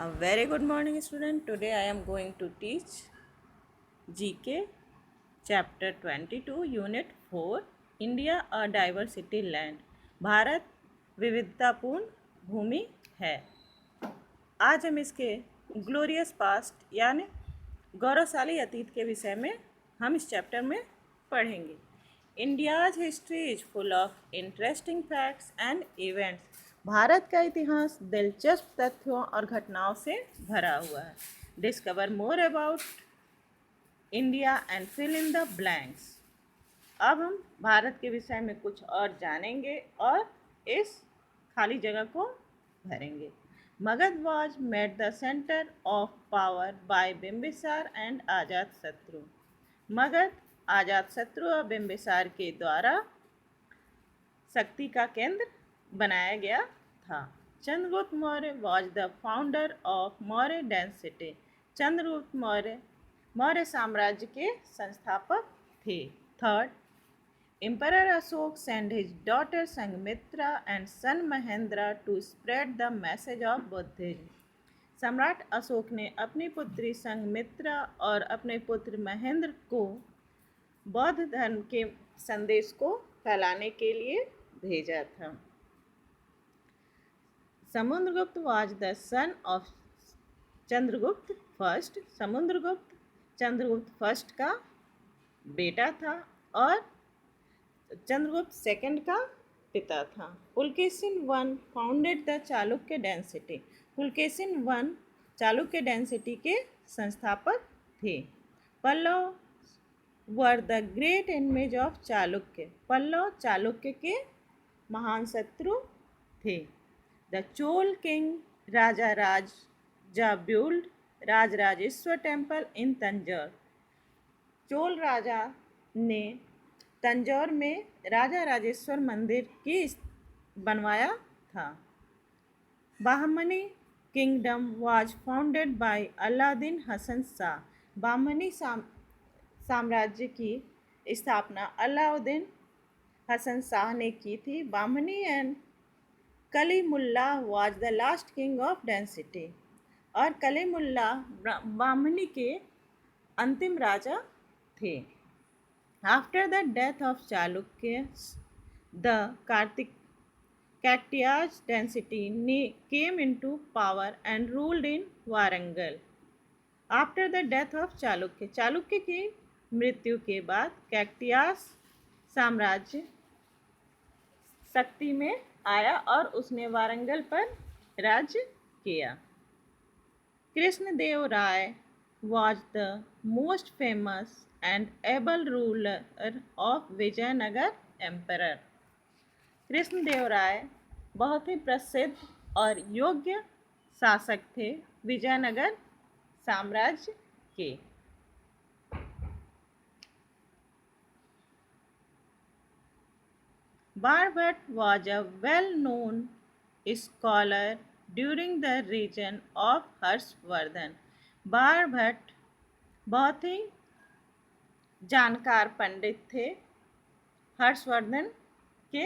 A very good morning, student. Today I am going to teach GK chapter 22 unit 4 India a diversity land. Bharat विविधतापूर्ण भूमि है। आज हम इसके glorious past यानी गौरवशाली अतीत के विषय में हम इस चैप्टर में पढ़ेंगे। India's history is full of interesting facts and events. Bharat का इतिहास दिलचस्प तथ्यों और घटनाओं से भरा हुआ है। Discover more about India and fill in the blanks. अब हम भारत के विषय में कुछ और जानेंगे और इस खाली जगह को भरेंगे। Magadh was made the center of power by Bimbisara and Ajatashatru. Magadh Ajatashatru और बिम्बिसार के द्वारा शक्ति का केंद्र बनाया गया था। Chandragupta Maurya was the founder of Maurya dynasty. Chandragupta Maurya Maurya साम्राज्य के संस्थापक थे। Third, Emperor Ashok sent his daughter Sanghmitra and son Mahendra to spread the message of Buddhism. सम्राट अशोक ने अपनी पुत्री संघमित्रा और अपने पुत्र महेंद्र को बौद्ध धर्म के संदेश को फैलाने के लिए भेजा था। Samudragupta was the son of Chandragupta first. Samudragupta Chandragupta first का बेटा था और चंद्रगुप्त सेकंड का पिता था। Pulakeshin one founded the Chalukya dynasty. Pulakeshin one Chalukya dynasty के संस्थापक थे। Pallava were the great enemies of Chalukya. Pallava Chalukya के महान शत्रु थे। The Chola king Raja Raja build Rajarajeshwar temple in Tanjore. Chola राजा ने तंजौर में राजा राजेश्वर मंदिर की बनवाया था। बाहमनी kingdom was founded by Alauddin Hasan Shah. Bahmani साम्राज्य की स्थापना अलाउद्दीन हसन शाह ने की थी। Bahmani and Kalimullah was the last king of dynasty. और कलीमुल्ला बाहमनी के अंतिम राजा थे। After the death of Chalukyas, the Kakatiyas dynasty came into power and ruled in Warangal. After the death of Chalukya, Chalukya की मृत्यु के बाद कैकटियास साम्राज्य शक्ति में आया और उसने वारंगल पर राज्य किया। Krishnadeva Raya was the most famous and able ruler of Vijayanagar emperor. Krishnadeva Raya बहुत ही प्रसिद्ध और योग्य शासक थे विजयनगर साम्राज्य के। Banabhatta was a well-known scholar during the reign of Harshvardhan. Banabhatta बहुत ही जानकार पंडित थे हर्षवर्धन के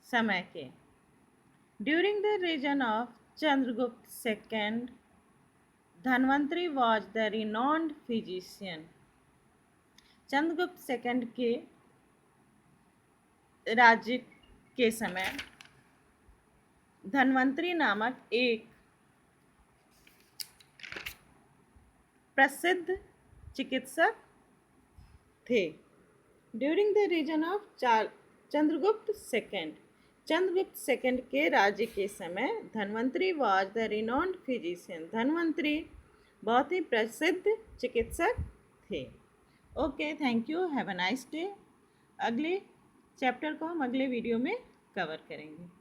समय के। During the region of Chandragupta second, Dhanvantari was the renowned physician. Chandragupta second के राज्य के समय धन्वंतरी नामक एक प्रसिद्ध चिकित्सक थे। During the region of Chandragupta second, Chandragupta second के राज्य के समय Dhanvantari was the renowned physician. Dhanvantari बहुत ही प्रसिद्ध चिकित्सक थे। Okay, thank you, have a nice day. अगले चैप्टर को हम अगले वीडियो में कवर करेंगे।